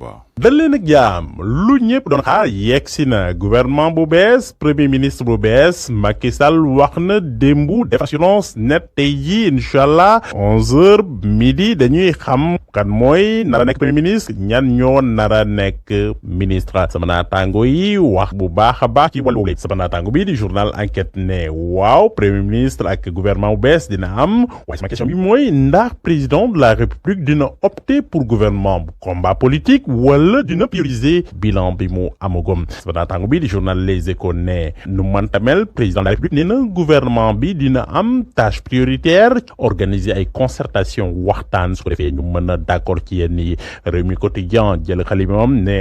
waaw dal leen ak jaam lu ñëpp doon xaar yegsi na gouvernement bu bees premier ministre bu bees Macky Sall wax na démb def assurance net tey jii incha allah 11h midi dañuy xam kan mooy nar a nekk premier ministre ñan ñoo nar a nekk ministre sama naataango yi wax bu baax a baax ci wàllu sama naataango bii di journal enquête ne waaw premier ministre ak gouvernement bu bees dina am waaye sama question bi mooy ndax président de la république dina opter pour gouvernement bu combat politique wala dina prioriser bilan bi mu amagum sama naataango bi di journal Les Échos ne nu mantamel président de la république nee na gouvernement bi dina am tâche prioritaire organiser ay concertation waxtaan su ko defee ñu mën a d'accord ci yenn yi Rewmi Quotidien jël xalimam ne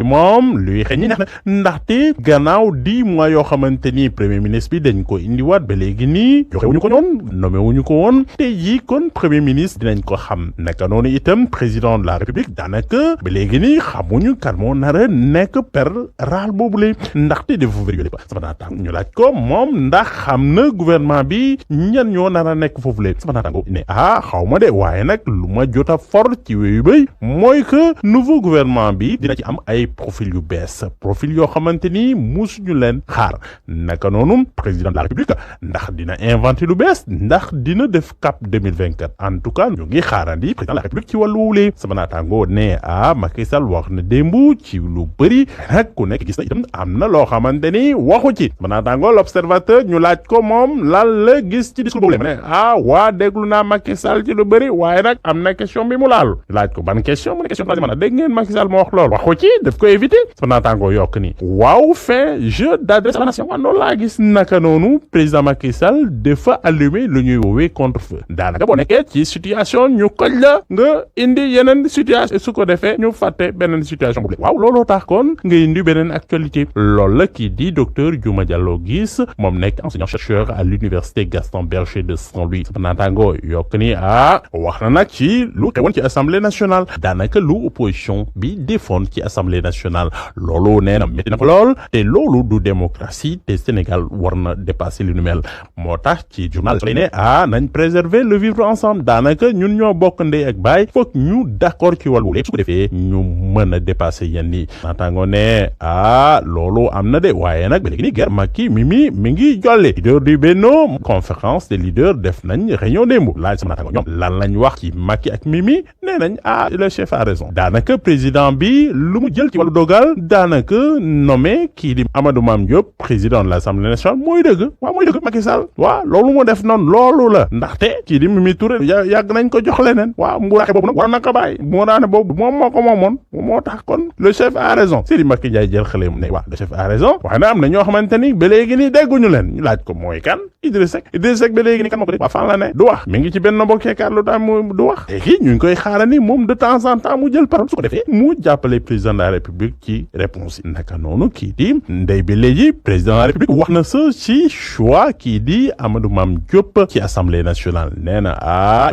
moom luy xëy ñi neex na ndaxte gannaaw 10 mois yoo xamante ni premier ministre bi dañ ko indiwaat ba léegi nii joxewuñu ko ñoon nommé wuñu ko woon tey jii kon premier ministre dinañ ko xam naka noonu itam président de la république daanaka ba léegi nii xamuñu kan moo nar a nekk per raal boobule ndaxte dafa vérifié ba sama naataango ñu laaj ko moom ndax xam na gouvernement bi ñan ñoo nar a nekk foofule sama naataango ne xaw ma de waaye nag lu ma jot a for ci wéyu bay mooy que nouveau gouvernement bi dina ci am ay profil yu bees profil yoo xamante ni musuñu leen xaar naka noonu président de la république ndax dina inventé lu bees ndax dina def cap 2024 en tout cas ñu ngi xaarandi président de la république ci wàllu wuule sama naataango ne Macky Sall wax na démb ci lu bëri nag ku nekk gis na itam am na loo xamante ni waxu ci sama naataango l'observateur ñu laaj ko moom lan la gis ci discours boobu ne waa déglu naa Macky Sall ci lu bëri waaye nag am na question bi mu laal laaj ko ban question mu ne question troisième dégg ngeen Macky Sall moo wax loolu waxu ci daf ko éviter sama naataango yokk ni waaw fin jeu d'adresse à la nation noonu laa gis naka noonu président Macky Sall dafa allumer lu ñuy woowee contre-feu daanaka boo nekkee ci situation ñu koj la nga indi yeneen situation su ko defee ñu fàtte beneen situation boobu waaw looloo tax kon nga indi beneen actualité loolu la kii di docteur Diouma Diallo gis moom nekk enseignant chercheur à l'université Gaston Berger de Saint-Louis sama naataango yokk ni wax na nag ci lu xewoon ci assemblée nationale daanaka lu opposition bi defoon ci assemblée nationale loolu nee na métti na ko lool te loolu du démocratie te Sénégal war na dépasser li nu mel moo tax ci journal lay ne nañ préserver le vivre ensemble daanaka ñun ñoo bokk ndey ak baay foog ñu d'accord ci wàllu lépp su ko defee ñu mën a dépasser yenn yi naataango ne loolu am na de waaye nag ba léegi ni guerre Macky Mimi mi ngi jolle leader du Benno conférence des leaders def nañ réunion démb laaj sama naataango ñoom lan lañ wax ci Macky ak Mimi nee nañ le chef a raison daanaka président bi lu mu jël ci wàllu dogal daanaka nommé kii di Amadou Mame Diop président de l'Assemblée nationale mooy dëgg Macky Sall waaw loolu mu def noonu loolu la ndaxte kii di Mimi Touré yàgg nañ ko jox leneen waaw mbuuraaxe boobu nag war na ko bàyyi moo daane boobu moom moo ko moomoon moo tax kon le chef a raison Sidi Macky Ndiaye jël xale mu ne waaw le chef a raison waaye nag am na ñoo xamante ni ba léegi ni dégguñu leen ñu laaj ko mooy kan Idrissa Seck ba léegi ni kan moo ko dégg waa fan la ne du wax mi ngi ci Benno Bokk Yaakaar lu tax mu du wax léegi ñu ngi koy xaarani moom de temps en temps mu jël parole su ko defee mu jàppale président de la république ci réponse yi naka noonu kii di Ndeye bi léegi président de la république wax na sa ci choix kii di Amadou Mame Diop ci assemblée nationale nee na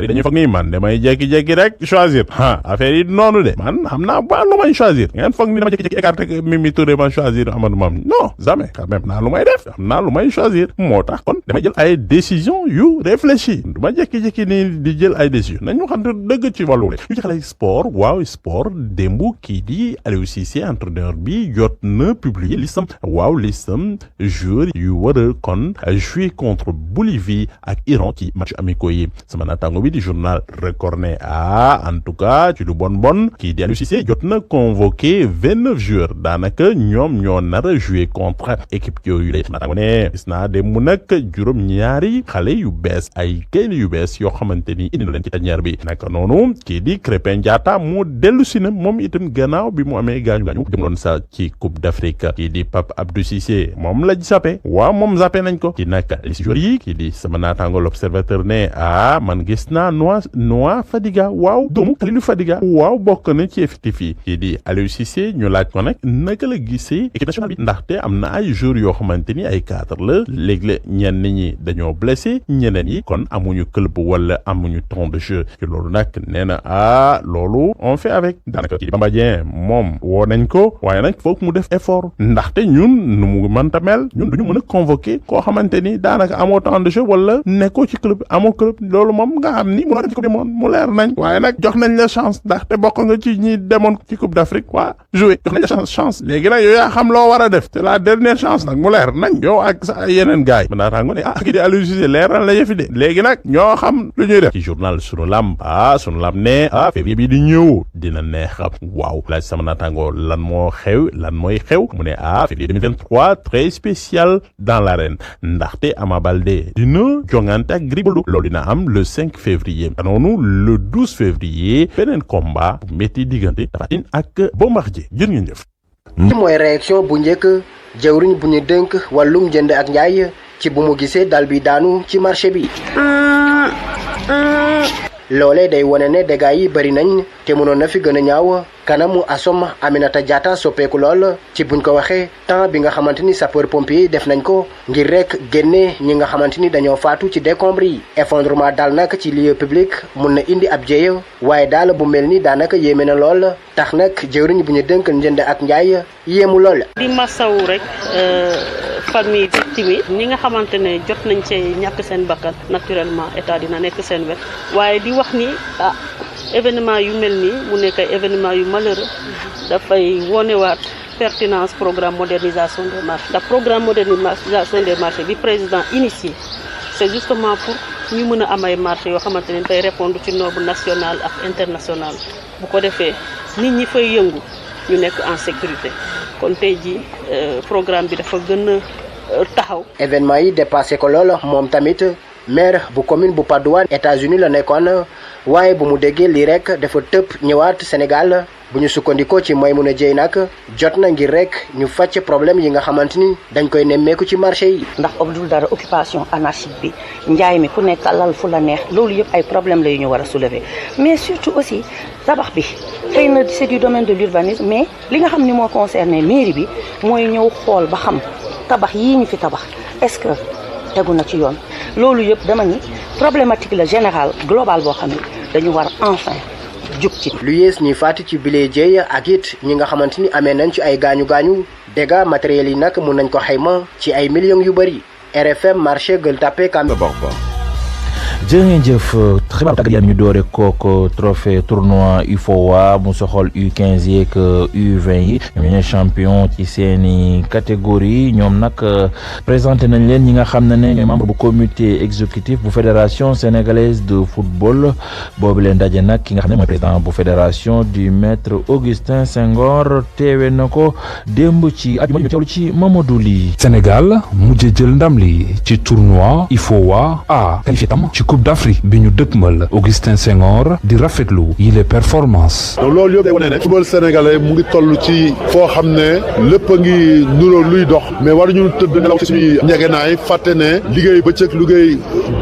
dañuy foog ni man damay jékki-jékki rek choisir affaire yi noonu de man xam naa ba lu may choisir ngeen foog ni dama jékki-jékki écarté Mimi Touré ma choisir Amadou Mame non jamais quand même naa lu may def am naa lu may choisir moo tax kon damay jël ay décision yu réfléchi du ma jékki-jékki ni di jël ay décision nañu xam ne dëgg ci wàllu ñu ci xale sport waaw sport démb kii di Aliou Cissé entraîneur bi jot na publier listam joueur yu war a kon jouer contre Bolivie ak Iran ci match amicaux yi sama naataango bi di journal Record ne en tout cas ci lu bon kii di Aliou Cissé jot na convoqué 29 joueurs daanaka ñoom ñoo nar a jouer contre équipe yooyu la naataango ne gis naa démb nag juróom-ñaari xale yu bees ay gaynde yu bees yoo xamante ni indi na leen ci tanière bi naka noonu kii di Krépin Diatta moo dellu si na moom itam gannaaw bi mu amee gaañu jëmloon sa ci Coupe d'Afrique kii di Pape Abdou Cissé moom la zappé waaw moom zappé nañ ko ci nag li si joueurs yi kii di sama naataango l'Observateur ne man gis naa Noah Fadiga waaw doomu Kalidou Fadiga waaw bokk na ci effectif yi kii di Aliou Cissé ñu laaj ko nag naka la gisee équipe nationale bi ndaxte am na ay joueurs yoo xamante ni ay cadre la léeg-léeg ñenn ñi dañoo blessé ñeneen yi kon amuñu club wala amuñu temps de jeu ci loolu nag nee na loolu on fait avec daanaka kii di Bamba Dieng moom woo nañ ko waaye nag foog mu def effort ndaxte ñun nu mu mënta mel ñun duñu mën a convoquer koo xamante ni daanaka amoo temps de jeu wala nekkoo ci club amoo club loolu moom nga xam ni mënoo dem ci coupe du monde mu leer nañ waaye nag jox nañ la chance ndaxte bokk nga ci ñi ñi demoon ci Coupe d'Afrique waa joué jox nañ chance léegi nag yow yaa xam loo war a def c'est la dernière chance nag mu leer nañ yow ak sa yeneen gars yi mën naa tàngo ne kii di Aliou Cissé leeral la yëfi de léegi nag ñoo xam lu ñuy def ci journal sunu lamb ne février bi di ñëw dina neex waaw laaj sama naataango lan mooy xew mu ne février 2023 très spécial dans l'arène ndaxte Ama Baldé dina jongante ak Gris Bordeaux loolu dina am le 5 février noonu le 12 février beneen combat bu métti diggante Tapha Tine ak Bombardier jërë ngeen jëf. mooy réaction bu njëkk jëwriñ bu ñu dënk wàllum jënd ak njaay ci bu mu gisee dal bi daanu ci marché bi. loolee day wone ne dégâts yi bari nañ te mënoon na fi gën a ñaaw kanamu ASOM Aminata Diatta soppeeku lool ci buñ ko waxee temps bi nga xamante ni sapeur pompier def nañ ko ngir rek génne ñi nga xamante ni dañoo faatu ci décombres yi effondrement daal nag ci lieu public mun na indi ab jéeya waaye daal bu mel ni daanaka yéeme na lool tax nag jëwriñ bu ñu dënk njënd ak njaay yéemu lool. di masawu rek famille victime yi ñi nga xamante ne jot nañ cee ñàkk seen bakkan naturellement état dina nekk seen wet waaye di wax ni événement yu mel nii mu nekk ay événement yu malheureux dafay wonewaat pertinence programme modernisation des marchés ndax programme modernisation des marchés bi président initié c'est justement pour ñu mën a am ay marché yoo xamante ne dafay répondre ci norme nationale ak internationale bu ko defee nit ñi fay yëngu ñu nekk en sécurité kon tey jii programme bi dafa gën a taxaw. événement yi dépassé ko lool moom tamit maire bu commune bu Patte d'Oie États-Unis la nekkoon waaye bu mu déggee lii rek dafa tëb ñëwaat Sénégal bu ñu sukkandikoo ci Maimouna Dièye nag jot na ngir rek ñu fàcc problème yi nga xamante ni dañ koy nemmeeku ci marché yi. ndax obdul dara occupation anarchique bi njaay mi ku nekk lal fu la neex loolu yëpp ay problème la yu ñu war a soulever mais surtout aussi tabax bi xëy na c'est du domaine de l'urbanisme mais li nga xam ni moo concerné mairie bi mooy ñëw xool ba xam tabax yii ñu fi tabax est-ce que tegu na ci yoon loolu yëpp dama ni problématique la générale globale boo xam ne dañu war enfin jug ci. lu yées ñi faatu ci bile jéey ak it ñi nga xamante ni amee nañ ci ay gaañu dégâts matériels yi nag mun nañ ko xayma ci ay millions yu bëri RFM marché Gueule Tapée Cambérène. jërë ngeen jëf xibaar tàggat yaram ñu doore kook trophée tournoi UFOA mu soxol U15 yeeg U20 yi ñoom ñooy champion ci seeni catégorie ñoom nag présenté nañ leen ñi nga xam ne ñooy membre bu comité exécutif bu fédération sénégalaise de football boobu leen daje nag ki nga xam ne mooy président bu fédération du maître Augustin Senghor teewe na ko démb ci àjjuma ñu teewlu ci Mamadou Ly. Sénégal mujj jël ndam li ci tournoi UFOA A qualifié tam ci Coupe d'Afrique bi ñu dëkkmal Augustin Senghor di rafetlu yi les performances. donc loolu yëpp day wane ne football sénégalais mu ngi toll ci foo xam ne lépp a ngi nuroo luy dox mais waruñu tëdd nelaw ci suñuy ñegenaay fàtte ne liggéey bëccëg liggéey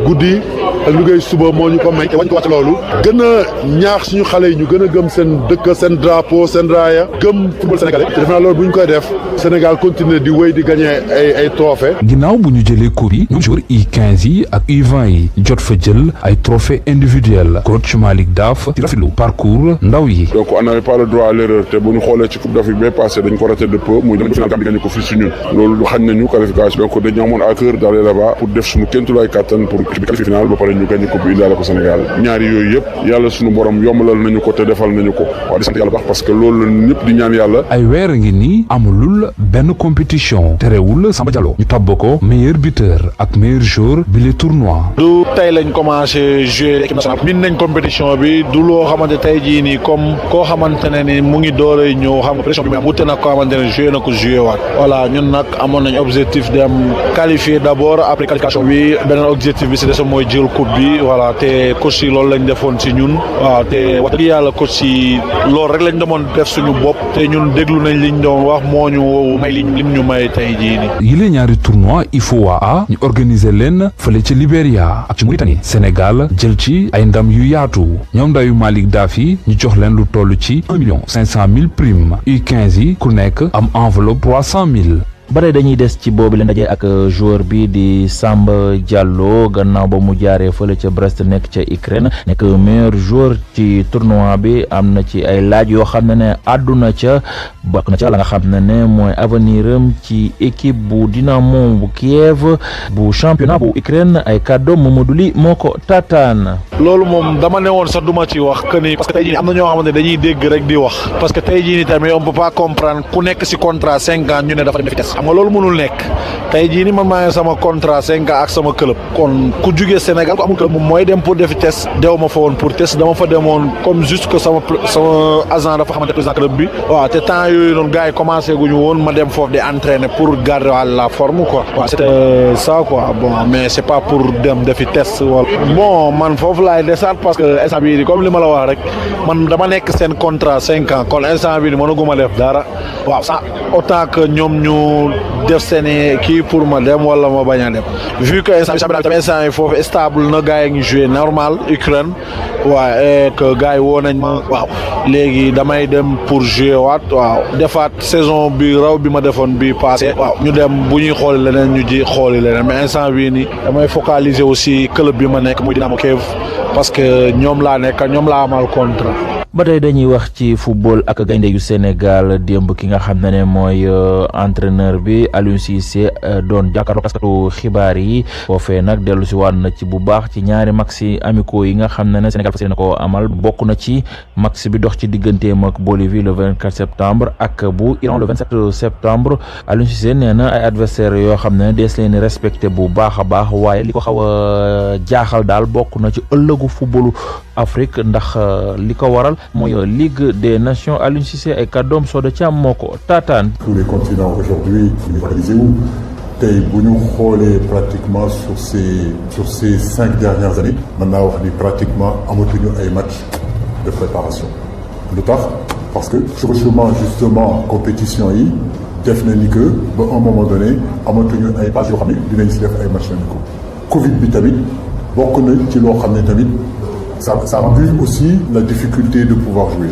guddi ak liggéey suba moo ñu ko may te wañ ko wàcc loolu gën a ñaax suñu xale yi ñu gën a gëm seen dëkk seen drapeau seen raaya gëm football sénégalais te def naa loolu bu ñu koy def Sénégal continuer di wéy di gagner ay trophées. ginnaaw bu ñu jëlee coupe yi ñoom joueurs U15 yi ak U20 yi jot fa jël ay trophées individuels coach Malick Daf di rafetlu parcours ndaw yi. donc on n'avait pas le droit à l'erreur te bu ñu xoolee ci coupe d'Afrique bay passé dañ ko raté de peu muy dem final Gambie gagné ko fii si ñun loolu xañ nañu qualification donc dañu amoon à cœur d'aller là-bas pour def suñu kéemtulaay kattan pour qualifier final ba pare ñu gagné coupe bi indaale ko Sénégal ñaari yooyu yëpp yàlla suñu borom yombalal nañu ko te defal nañu ko waaw di sant yàlla baax parce que loolu la ñëpp di ñaan yàlla. ay weer ngi nii amulul benn compétition terewul Samba Diallo ñu tabb ko meilleur buteur ak meilleur joueur bi le tournoi. du tey lañ commencé jouer équipe nationale min nañ compétition bi du loo xamante tey jii nii comme koo xamante ne ni mu ngi doole ñëw xam nga pression bi mu am wute nag koo xamante ne joué na ko joué waat voilà ñun nag amoon nañ objectif dem qualifier d'abord après qualification bi beneen objectif bi si des mooy jël coupe bi voilà te coach yi loolu lañ defoon si ñun waaw te wax dëgg yàlla coach yi loolu rek lañ demoon def suñu bopp te ñun déglu nañ liñ doon wax moo ñu may lim ñu may tey jii nii. yile ñaari tournoi UFOA A ñu organiser leen fële ci Libéria ak ci Mauritanie Sénégal jël ci ay ndam yu yaatu ñoom ndayu Malick Dafi ñu jox leen lu toll ci 1,5 million prime U15 yi ku nekk am enveloppe 300 000. ba tey dañuy des ci boobu leen daje ak joueur bi di Samba Diallo gannaaw ba mu jaaree fële ca Brest nekk ca Ukraine nekk meilleur joueur ci tournoi bi am na ci ay laaj yoo xam ne àdduna ca bokk na ca la nga xam ne mooy avenir am ci équipe bu Dynamo bu Kiev bu championnat bu Ukraine ay kàddoom Mamadou Ly moo ko taataan. loolu moom dama ne woon sax duma ci wax que ni parce que tey jii am na ñoo xamante ne dañuy dégg rek di wax parce que tey jii nii tamit on peut pas comprendre ku nekk ci contrat 5 ans ñu ne dafa dem defi test xam nga loolu mënul nekk tey jii nii man maa ngi sama contrat 5 ans ak sama club kon ku jugee Sénégal ku amul club moom mooy dem pour defi test dew ma fa woon pour test dama fa demoon comme juste que sama agent dafa xamante président club bi waaw te temps yooyu noonu gars yi commencé guñu woon ma dem foofu di entraîner pour garder la forme quoi waaw c'était ça quoi bon mais c'est pas pour dem defi test wala bon man foofu laay desaat parce que instant bii comme li ma la wax rek man dama nekk seen contrat 5 ans kon instant bii mënaguma def dara waaw ça autant que ñoom ñu def seen kii pour ma dem wala ma bañ a dem vu que instant yi foofu stable na gars yi ngi joué normal Ukraine waaw que gars yi woo nañ ma waaw léegi damay dem pour jouer waat waaw defaat saison bi raw bi ma defoon bi passé waaw ñu dem bu ñuy xooli leneen ñu ji xooli leneen mais instant bii nii damay focaliser aussi club bi ma nekk muy Dynamo Kiev parce que ñoom laa nekk ñoom laa amal contrat. ba tey dañuy wax ci football ak gaynde yu Sénégal démb ki nga xam ne mooy entraîneur bi Aliou Cissé doon jàkkaarloo taskatu xibaar yi foofee nag dellu si waat na ci bu baax ci ñaari match amicaux yi nga xam ne Sénégal fas yéene ko amal bokk na ci match bi dox ci digganteem ak Bolivie le 24 septembre ak bu Iran le 27 septembre Aliou Cissé nee na ay adversaires yoo xam ne dees leen respecté bu baax a baax waaye li ko xaw a jaaxal daal bokk na ci ëllëgu footballu Afrique ndax li ko waral mooy Ligue des Nations. Aliou Cissé ay kàddoom Soda Thiam moo ko taataan. Tous les continents aujourd'hui ñu organisé wu tey bu ñu xoolee pratiquement sur ces 5 dernières années mën naa wax ni pratiquement amatuñu ay match de préparation lu tax parce que chevauchement justement compétition yi def na ni que ba un moment donné amatuñu ay match yoo xam ne dinañ si def ay match amicaux Covid bi tamit bokk na ci loo xam ne tamit ça engendre aussi la difficulté de pouvoir jouer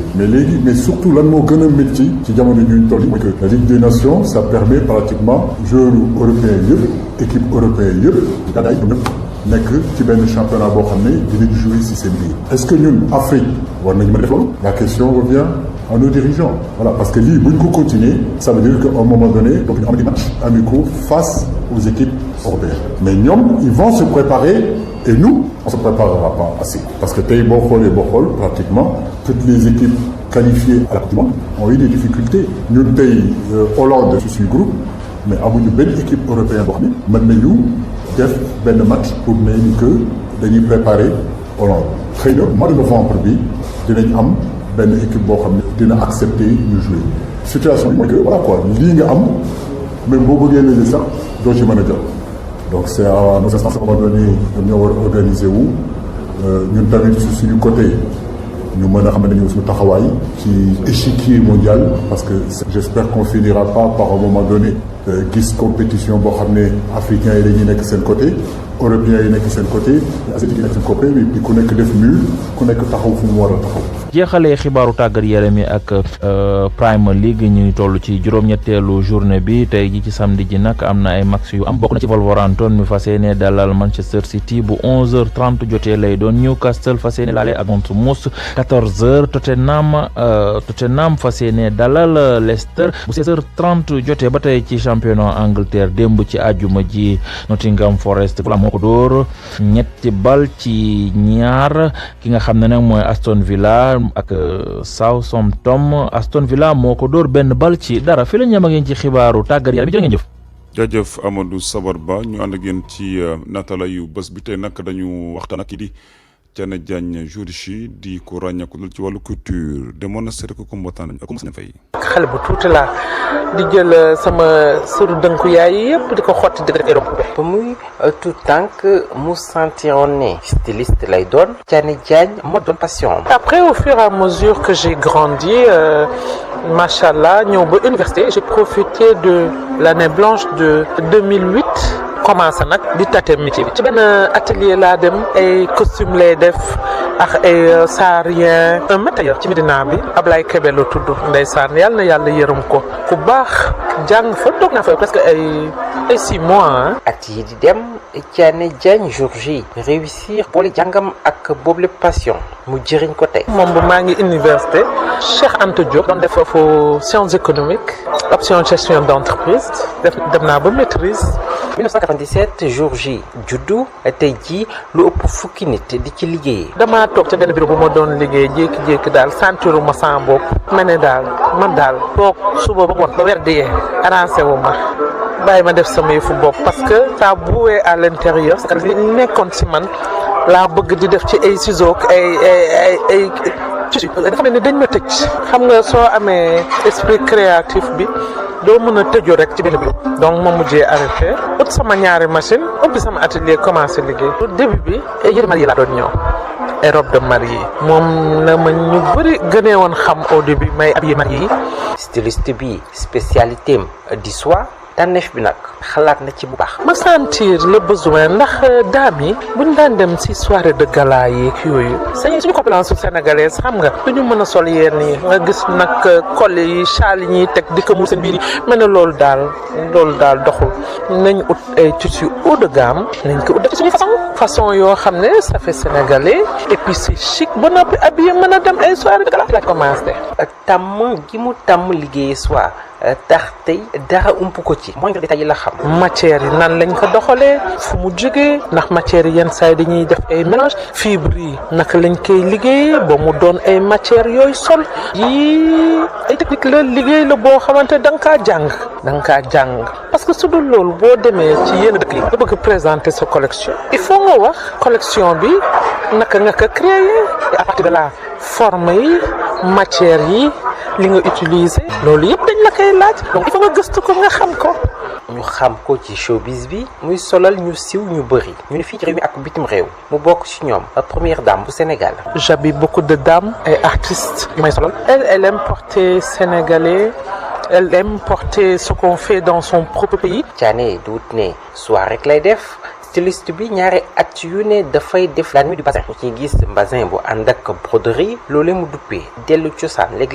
mais surtout lan moo gën a métti ci jamono ñu toll mooy que la Ligue des Nations ça permet pratiquement joueurs européens yëpp équipe européenne yëpp gàddaay ñëpp nekk ci benn championnat boo xam ne dinañ jouer si seen biir. Est-ce que ñun Afrique war nañu mën a def loolu? La question revient à nos dirigeants. Voilà, parce que lii bu ñu ko continuer ça veut dire qu'à un moment donné donc ñu am des matchs amicaux face aux équipes européennes. Mais ñoom ils vont se préparer et nous on se préparera pas assez. Parce que tey boo xoolee pratiquement toutes les équipes qualifiées à la Coupe du Monde ont eu des difficultés. ñun tey Hollande ci suñu groupe mais amuñu benn équipe européenne boo xam ne mën nañu def benn match pour ne ni que dañuy préparer Hollande. xëy na mois de novembre bi dinañ am benn équipe boo xam ne dina accepter ñu jouer situation bi mooy que voilà quoi lii nga am même boo bëggee léegi sax doo ci mën a jot donc c'est à nos instances à un moment donné ñoo war a organiser wu ñun tamit ci suñu côté ñu mën a xam ne suñu taxawaay ci échiquier mondial parce que j'espère qu'on finira pas par un moment donné gis compétition boo xam ne africains yi dañuy nekk seen côté européens yi nekk seen côté asiatiques yi nekk seen côté bi ku nekk def mur ku nekk taxaw fu mu war a taxaw. jeexalee xibaaru tàggat yaram yi ak Premier League ñu toll ci juróom-ñetteelu journée bi tey ji ci samedi ji nag am na ay match yu am bokk na ci Wolverhampton mi fas yéene dalal Manchester City bu 11h30 jotee lay doon Newcastle fas yéene laale ak Bournemouth 14h Tottenham fas yéene dalal Leicester bu 16h30 jotee ba tey ci championnat Angleterre démb ci àjjuma ji Nottingham Forest moo ko dóor ñetti bal ci ñaar ki nga xam ne nag mooy Aston Villa ak Southampton Aston Villa moo ko dóor benn bal ci dara fi la ñu am ak yéen ci xibaaru tàggat yaram bi jërë ngeen jëf. jaajëf Amadou Sabar Ba ñu ànd ak yéen ci natala yu bés bi tey nag dañu waxtaan ak kii di Thiané Diagne Djurichi di ko ràññeeku ci wàllu culture demoon na seet ko combattant nañ ak Moussa Faye. xale bu tuuti laa di jël sama sëru dënku yaay yëpp di ko xotti di ko def romb ba muy tout tànk mu sentiroon ne styliste lay doon Thiané Diagne moo doon passion. Après au fur et à mesure que j'ai grandi machallah ñëw ba université j'ai profité de l'année blanche de 2008. commencé nag di tâter métier bi ci benn atelier laa dem ay costume lay def ak ay saarien un métayeur ci Médina bi Ablaye Kébé la tudd ndeysaan yàlla na yàlla yërëm ko ku baax jàng fa toog naa fa presque ay 6 mois. at yi di dem Thiané Diagne jour J réussir boole jàngam ak boobu passion mu jëriñ ko tey. moom bu maa ngi université Cheikh Anta Diop doon def foofu sciences économiques option gestion d'entreprise dem naa ba maîtrise. 1997 jour J juddu tey jii lu ëpp fukki nit di ci liggéeyee. damaa toog ca benn bureau bu ma doon liggéey jékki-jékki daal sentiru ma sama bopp ma ne daal man daal toog suba ba ngoon ba weer dee arrangé wu ma bàyyi ma def sama yëfu bopp parce que ça boué à l'intérieur parce que li nekkoon ci man laa bëgg di def ci ay ciseaux ay dafa mel ni dañ ma tëj xam nga soo amee esprit créatif bi doo mën a tëju rek ci benn bi donc ma mujjee arrêté ut sama ñaari machine ubbi sama atelier commencé liggéey début bi ay yëre marié laa doon ñëw ay robe de mariée moom la ma ñu bëri gënee woon xam au début may habillé marié yi. styliste bi spécialité am di soie tànneef bi nag xalaat na ci bu baax. ma sentir le besoin ndax daam yi buñ daan dem ci soirée de gala yeeg yooyu suñu population sénégalaise xam nga duñu mën a sol yenn yi nga gis nag col yi châle yi ñuy teg di ko muur seen biir yi mel ne loolu daal doxul nañ ut ay tissus haut de gamme nañ ko ut def suñu façon yoo xam ne ça fait sénégalais et puis c'est chic ba noppi habillé mën a dem ay soirée de gala la commencé. tàmm gi mu tàmm liggéey soir tax tey dara ump ko ci mooy détails yi la xam. matière yi nan lañ ko doxalee fu mu jógee ndax matière yi yenn saa yi dañuy def ay mélange fibre yi naka lañ koy liggéeyee ba mu doon ay matières yooyu sol yii ay technique la liggéey la boo xamante da nga kaa jàng parce que su dul loolu boo demee ci yenn dëkk yi nga bëgg présenter sa collection il faut nga wax collection bi naka nga ko créer à partir de la forme yi matière yi li nga utiliser loolu yëpp dañ la koy laaj donc il faut nga gëstu ko nga xam ko. ñu xam ko ci showbiz bi muy solal ñu siiw ñu bëri ñu ne fii ci réew mi ak bitim réew mu bokk ci ñoom première dame bu Sénégal. j'habille beaucoup de dames et artistes yu may solal. elle aime porter sénégalais. Elle aime porter ce qu'on fait dans son propre pays. Thiané du wut ne soir rek lay def styliste bi ñaari at yu ne dafay def la nuit du bazin. ci gis bazin bu ànd ak broderie loolee mu duppee dellu cosaan léegi.